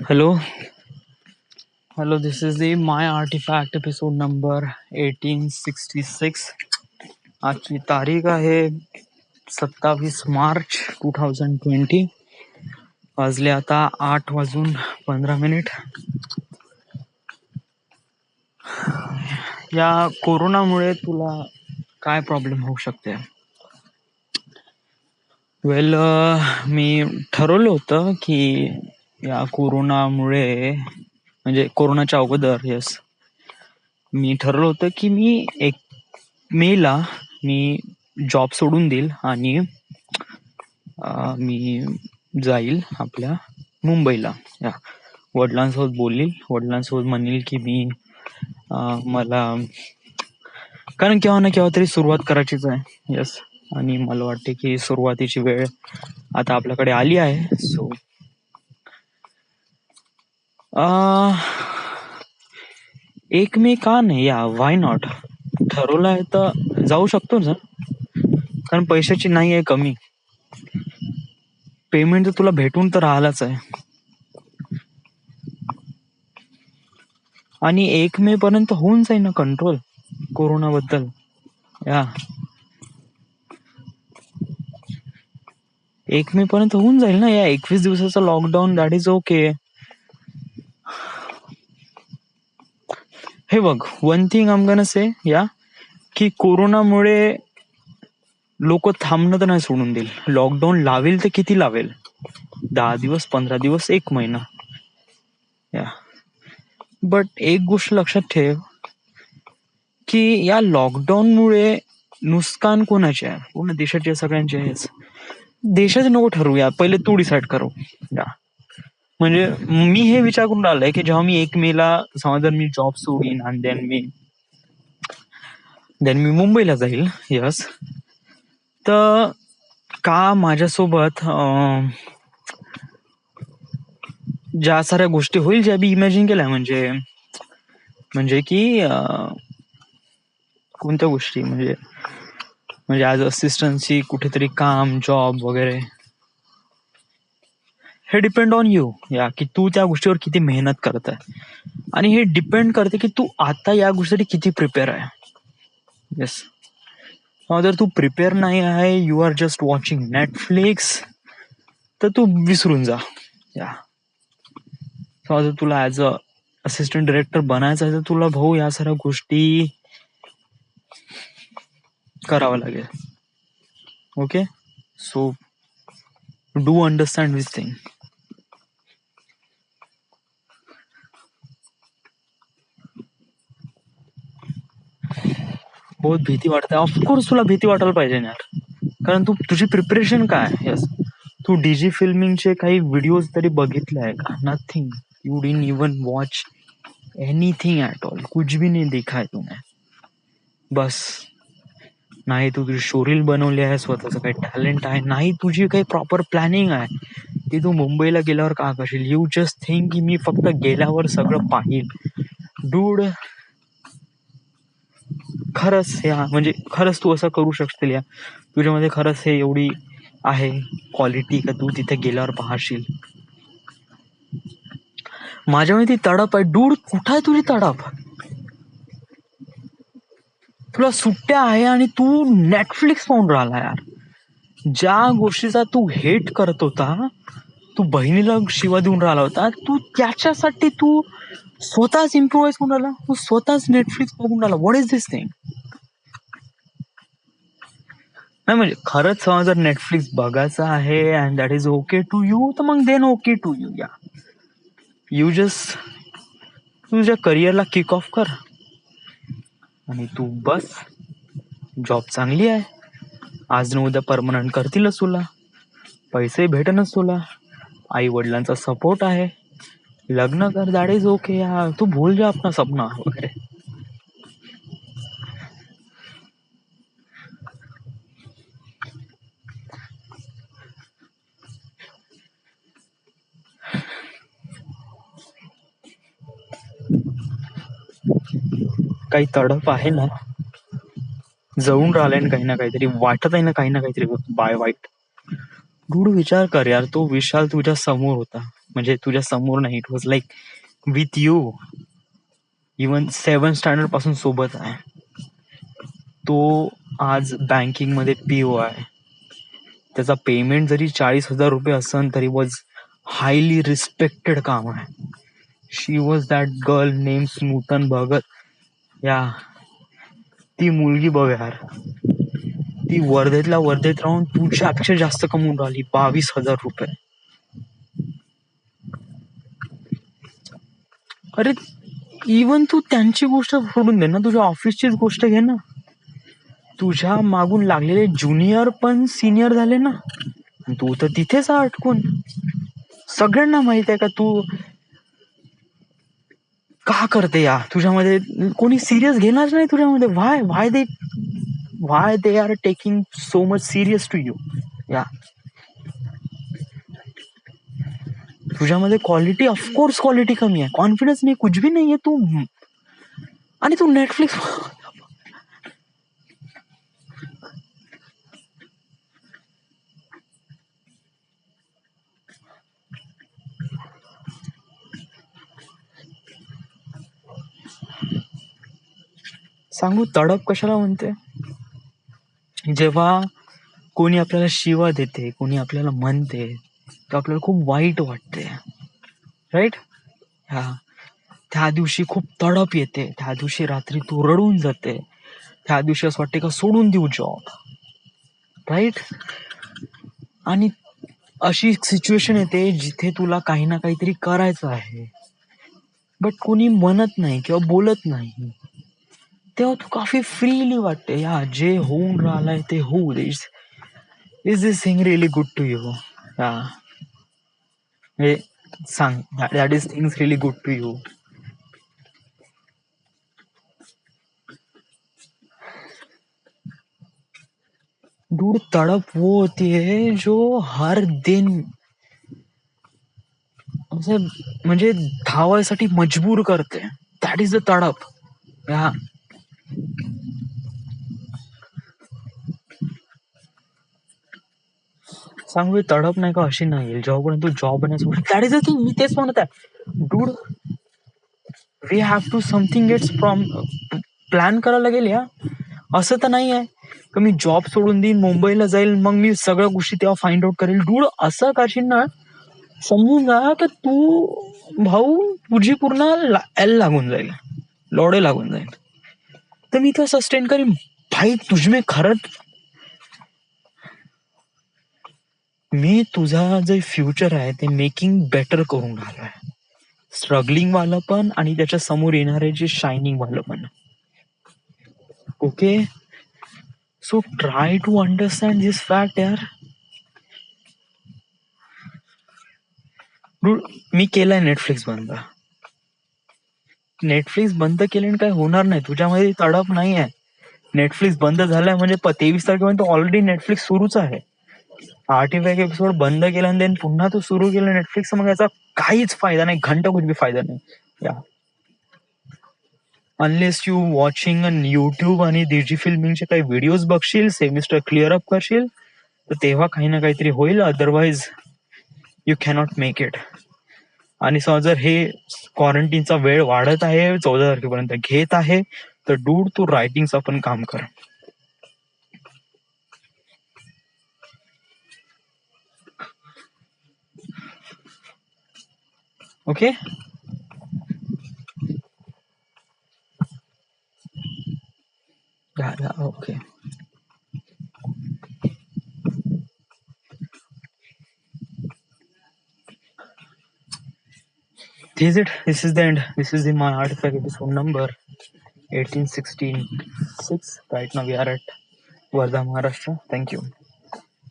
Hello, hello. This is the My Artifact episode number 1866. आजची तारीख आहे 27 मार्च 2020. वाजले आता 8:15. या कोरोनामुळे तुला काय प्रॉब्लेम होऊ शकते? वेल, मी ठरवलं होतं की या कोरोनामुळे म्हणजे कोरोनाच्या अगोदर मी ठरवलं होतं की मी 1 मेला मी जॉब सोडून देईल आणि मी जाईल आपल्या मुंबईला. या वडिलांसोबत बोलील, वडिलांसोबत म्हणेल की मी मला कारण केव्हा ना केव्हा तरी सुरुवात करायचीच आहे. यस, आणि मला वाटते की सुरुवातीची वेळ आता आपल्याकडे आली आहे. सो 1 मे का नाही, या व्हाय नॉट. ठरवलं आहे तर जाऊ शकतो ना, कारण पैशाची नाही आहे कमी. पेमेंट तर तुला भेटून तर राहिलाच आहे. आणि 1 मे पर्यंत होऊन जाईल ना कंट्रोल कोरोनाबद्दल. या 1 मे पर्यंत होऊन जाईल ना. या 21 दिवसाचा लॉकडाऊन, दॅट इज ओके. हे बघ, वन थिंग आम गॉना से, या की कोरोनामुळे लोक थांबणं तर नाही सोडून देईल. लॉकडाऊन लावेल तर किती लावेल? 10 दिवस, 15 दिवस, 1 महिना. या बट एक गोष्ट लक्षात ठेव की या लॉकडाऊनमुळे नुकसान कोणाचे आहे? पूर्ण देशाचे, सगळ्यांचे आहेच. देशाचे नको ठरवूया, पहिले तू डिसाईड करू. या म्हणजे मी हे विचार करून राहिलोय की जेव्हा मी 1 मेला समजा जर मी जॉब सोडीन आणि देन मी मुंबईला जाईल, यस, तर का माझ्यासोबत ज्या साऱ्या गोष्टी होईल ज्या मी इमॅजिन केल्या, म्हणजे की कोणत्या गोष्टी, म्हणजे ॲज असिस्टंटची कुठेतरी काम, जॉब वगैरे, हे डिपेंड ऑन यू. या की तू त्या गोष्टीवर किती मेहनत करत आहे, आणि हे डिपेंड करते की तू आता या गोष्टीसाठी किती प्रिपेअर आहे. येस, जर तू प्रिपेअर नाही आहे, you are just watching Netflix, तर तू विसरून जा. या जर तुला ॲज अ असिस्टंट डायरेक्टर बनायचं आहे तर तुला भाऊ या साऱ्या गोष्टी करावं लागेल. Okay, so do understand this thing. बहुत भीती वाटते. ऑफकोर्स तुला भीती वाटायला पाहिजे ना यार, कारण तुझी प्रिपरेशन काय? यस, तू डीजी फिल्मिंगचे काही व्हिडिओज तरी बघितले आहे का? Nothing. You didn't even watch anything at all. कुछ भी नाही देखा है तूने. बस नाही तू तुझी शोरील बनवली आहे, स्वतःचं काही टॅलेंट आहे, नाही तुझी काही प्रॉपर प्लॅनिंग आहे की तू मुंबईला गेल्यावर का करशील. यू जस्ट थिंक की मी फक्त गेल्यावर सगळं पाहिल. डूड, खरंच म्हणजे खरंच तू असं करू शकशील? या तुझ्यामध्ये खरंच हे एवढी आहे क्वालिटी का तू तिथे गेल्यावर पाहशील? माझ्यामध्ये ती तडप आहे. डूड, कुठं आहे तुझी तडप? तुला सुट्ट्या आहे आणि तू नेटफ्लिक्स पाहून राहिला यार. ज्या गोष्टीचा तू हेट करत होता, तू बहिणीला शिवा देऊन राहिला होता, तू त्याच्यासाठी तू स्वतःच इम्प्रोवाइज करून राहिला, तू स्वतःच नेटफ्लिक्स बघून राहिला. What is this thing? नाही म्हणजे खरंच जर नेटफ्लिक्स बघायचं आहे and that is okay to you, तर मग देन ओके टू यू. या यू जस्ट तुझ्या करिअरला किक ऑफ कर आणि तू बस. जॉब चांगली आहे, आज न उद्या परमनंट करतीलच तुला, पैसे भेटनच तुला, आई वडिलांचा सपोर्ट आहे, लग्न कर, दॅट इज ओके. यार तू भूल जा अपना सपना वगैरे. काही तडप आहे ना, जळून राहिलाय ना काही ना काहीतरी, वाटत आहे ना काही ना काहीतरी बाय वाईट. डूड, विचार कर यार, तो विशाल तुझ्या समोर होता, म्हणजे तुझ्या समोर नाही, it was like with you. Even 7th standard पासून सोबत आहे तो. आज बँकिंग मध्ये पीओ आहे. त्याचा पेमेंट जरी 40,000 रुपये असेल तरी वॉज हायली रिस्पेक्टेड काम आहे. शी वॉज दॅट गर्ल नेम नूतन भगत. या ती मुलगी बघ यार, ती वर्धेत राहून तुझ्यापेक्षा जास्त कमवून राहिली, 22,000 रुपये. अरे इवन तू त्यांची गोष्ट सोडून दे ना, तुझ्या ऑफिसचीच गोष्ट घे ना. तुझ्या मागून लागलेले ज्युनियर पण सिनियर झाले ना, तू तर तिथेच अटकून. सगळ्यांना माहित आहे का तू का करते. या तुझ्यामध्ये कोणी सिरियस घेणार नाही तुझ्यामध्ये. Why they are taking so much serious to you. या तुझ्यामध्ये क्वालिटी, ऑफकोर्स क्वालिटी कमी आहे, कॉन्फिडन्स नाही, कुछ भी नाही आहे तू. आणि तू नेटफ्लिक्स सांगू तडप कशाला म्हणते. जेव्हा कोणी आपल्याला शिवा देते, कोणी आपल्याला म्हणते, तर आपल्याला खूप वाईट वाटते, राईट. हा त्या दिवशी खूप तडप येते, त्या दिवशी रात्री तू रडून जाते, त्या दिवशी असं वाटते का सोडून देऊ जॉब, राईट. आणि अशी सिच्युएशन येते जिथे तुला काही ना काहीतरी करायचं आहे, बट कोणी म्हणत नाही किंवा बोलत नाही, तेव्हा तू काफी फ्रीली वाटते, या जे होऊन राहिलंय ते होऊ दे. Is this thing really good to you. हे सांग, that is things really good to you. Dude तड़प वो होती है जो हर दिन म्हणजे धावायसाठी मजबूर करते. दॅट इज द तडप. या सांगू तडप नाही का अशी नाही येईल जेव्हापर्यंत तू जॉब नाही. दॅट इज द थिंग, मी तेच म्हणत आहे dude. We have to something gets from plan करायला लागेल. या असं तर नाही आहे का मी जॉब सोडून देईन, मुंबईला जाईल, मग मी सगळ्या गोष्टी तेव्हा फाइंड आउट करेल. डूड असं करशील ना, समजून जा की तू भाऊ तुझी पूर्ण एल लागून जाईल, लोडे लागून जाईल. तर मी तर सस्टेन करीन भाई तुझमे खरंच. मी तुझा जे फ्युचर आहे ते मेकिंग बेटर करून राहिलोय, स्ट्रगलिंग वालं पण आणि त्याच्या समोर येणारे जे शायनिंग वालं पण. Okay, so try to understand this fact यार. मी केलंय नेटफ्लिक्स बंद. नेटफ्लिक्स बंद केल्याने काय होणार नाही, तुझ्यामध्ये तडप नाही आहे. नेटफ्लिक्स बंद झालाय म्हणजे 23 तारखेपर्यंत ऑलरेडी नेटफ्लिक्स सुरूच आहे. 8 एपिसोड बंद केला आणि पुन्हा तू सुरू केलं नेटफ्लिक्स, मग याचा काहीच फायदा नाही, घंटा कुछ भी फायदा नाही. या अनलेस यू वॉचिंग युट्यूब आणि डिजी फिल्मिंगचे काही व्हिडिओज बघशील, सेमिस्टर क्लिअर अप करशील, तर तेव्हा काही ना काहीतरी होईल. Otherwise you cannot make it. आणि समज जर हे क्वारंटीनचा वेळ वाढत आहे, 14 तारखेपर्यंत घेत आहे, तर डूड तू रायटिंगचं पण काम कर. Okay. Okay. This is it. This is the end. This is my artifact episode number 1866. Right now we are at Wardha, Maharashtra. Thank you.